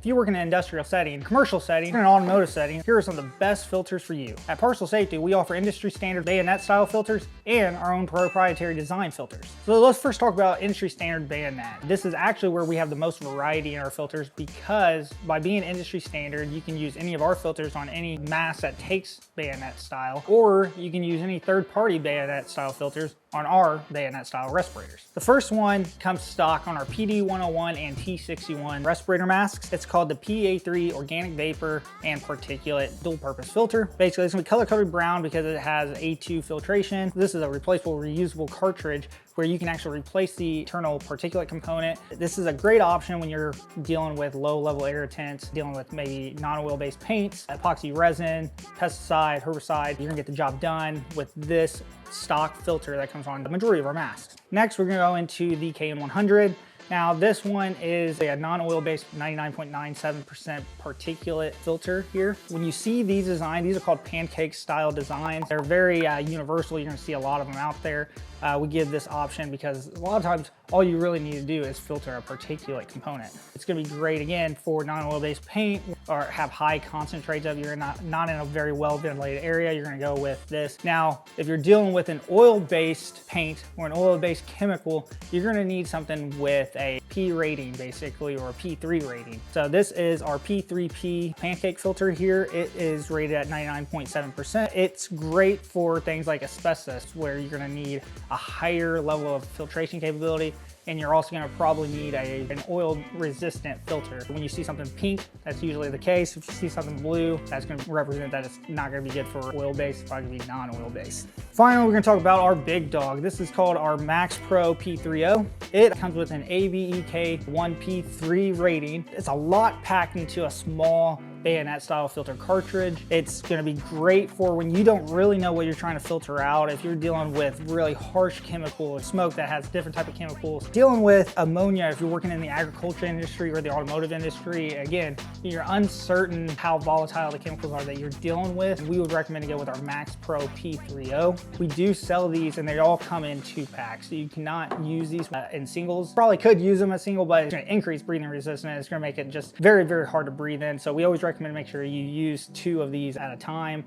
If you work in an industrial setting, commercial setting, or an automotive setting, here are some of the best filters for you. At Parcil Safety, we offer industry standard bayonet style filters and our own proprietary design filters. So let's first talk about industry standard bayonet. This is actually where we have the most variety in our filters, because by being industry standard, you can use any of our filters on any mask that takes bayonet style, or you can use any third-party bayonet style filters on our bayonet style respirators. The first one comes stock on our PD101 and T61 respirator masks. It's called the PA3 organic vapor and particulate dual purpose filter. Basically, it's gonna be color coded brown because it has A2 filtration. This is a replaceable reusable cartridge where you can actually replace the internal particulate component. This is a great option when you're dealing with low level irritants, dealing with maybe non-oil based paints, epoxy resin, pesticide, herbicide. You're gonna get the job done with this stock filter that comes on the majority of our masks. Next, we're gonna go into the KN100. Now, this one is a non-oil based 99.97% particulate filter here. When you see these designs, these are called pancake style designs. They're very universal. You're gonna see a lot of them out there. We give this option because a lot of times all you really need to do is filter a particulate component. It's gonna be great again for non-oil based paint or have high concentrates of. You're not in a very well ventilated area, you're gonna go with this. Now, if you're dealing with an oil based paint or an oil based chemical, you're gonna need something with a P rating basically, or a P3 rating. So this is our P3P pancake filter here. It is rated at 99.7%. It's great for things like asbestos, where you're gonna need a higher level of filtration capability, and you're also going to probably need an oil resistant filter. When you see something pink, that's usually the case. If you see something blue, that's going to represent that it's not going to be good for oil based, it's probably going to be non-oil based. Finally, we're going to talk about our big dog. This is called our Max Pro P30. It comes with an AVEK 1P3 rating. It's a lot packed into a small bayonet style filter cartridge. It's gonna be great for when you don't really know what you're trying to filter out. If you're dealing with really harsh chemical smoke that has different type of chemicals, dealing with ammonia, if you're working in the agriculture industry or the automotive industry, again, you're uncertain how volatile the chemicals are that you're dealing with, we would recommend to go with our Max Pro P30. We do sell these and they all come in 2-packs. So you cannot use these in singles. Probably could use them as single, but it's gonna increase breathing resistance. It's gonna make it just very, very hard to breathe in. So we always recommend to make sure you use 2 of these at a time.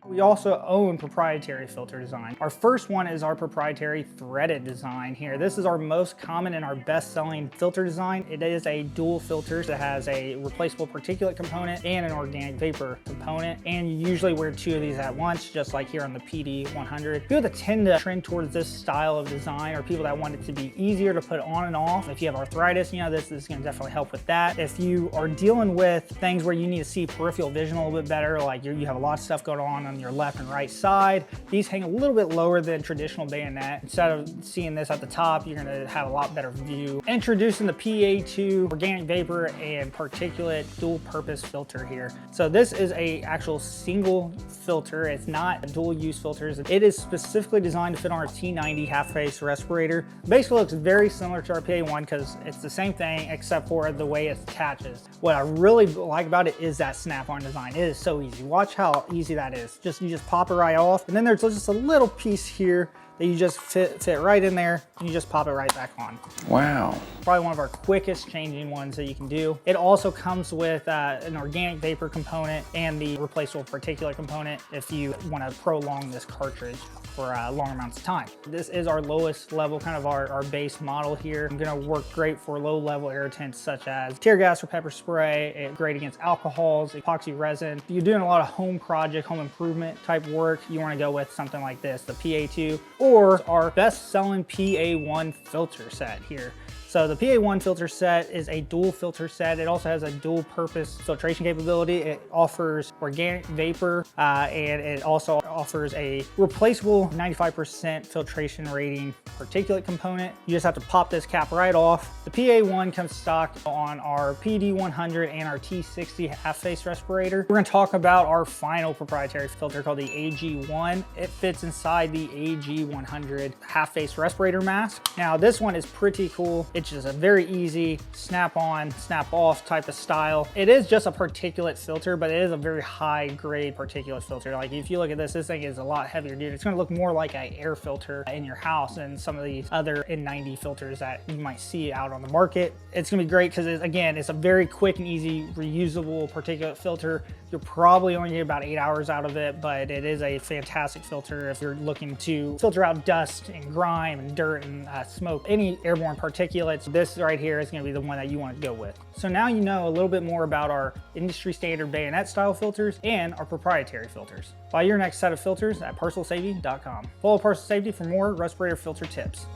We also own proprietary filter design. Our first one is our proprietary threaded design here. This is our most common and our best selling filter design. It is a dual filter that has a replaceable particulate component and an organic vapor component. And you usually wear 2 of these at once, just like here on the PD100. People that tend to trend towards this style of design are people that want it to be easier to put on and off. If you have arthritis, you know, this is gonna definitely help with that. If you are dealing with things where you need to see peripheral vision a little bit better, like you have a lot of stuff going on your left and right side, these hang a little bit lower than traditional bayonet. Instead of seeing this at the top, you're gonna have a lot better view. Introducing the PA2 organic vapor and particulate dual purpose filter here. So this is a actual single filter. It's not a dual use filters. It is specifically designed to fit on our T90 half face respirator. Basically looks very similar to our PA1 because it's the same thing except for the way it attaches. What I really like about it is that snap-on design. It is so easy. Watch how easy that is. You just pop it right off, and then there's just a little piece here that you just fit right in there, and you just pop it right back on. Wow. Probably one of our quickest changing ones that you can do. It also comes with an organic vapor component and the replaceable particulate component if you want to prolong this cartridge for long amounts of time. This is our lowest level, kind of our base model here. It's gonna work great for low level irritants such as tear gas or pepper spray. It's great against alcohols, epoxy resin. If you're doing a lot of home project, home improvement type work, you wanna go with something like this, the PA2, or our best selling PA1 filter set here. So the PA1 filter set is a dual filter set. It also has a dual purpose filtration capability. It offers organic vapor and it also offers a replaceable 95% filtration rating particulate component. You just have to pop this cap right off. The PA1 comes stock on our PD100 and our T60 half face respirator. We're gonna talk about our final proprietary filter called the AG1. It fits inside the AG100 half face respirator mask. Now this one is pretty cool. It's just a very easy snap on, snap off type of style. It is just a particulate filter, but it is a very high grade particulate filter. Like if you look at this thing is a lot heavier, dude. It's gonna look more like an air filter in your house than some of these other N90 filters that you might see out on the market. It's gonna be great because again, it's a very quick and easy reusable particulate filter. You're probably only get about 8 hours out of it, but it is a fantastic filter if you're looking to filter out dust and grime and dirt and smoke, any airborne particulates. This right here is going to be the one that you want to go with. So now you know a little bit more about our industry standard bayonet style filters and our proprietary filters. Buy your next set of filters at parcilsafety.com. Follow Parcil Safety for more respirator filter tips.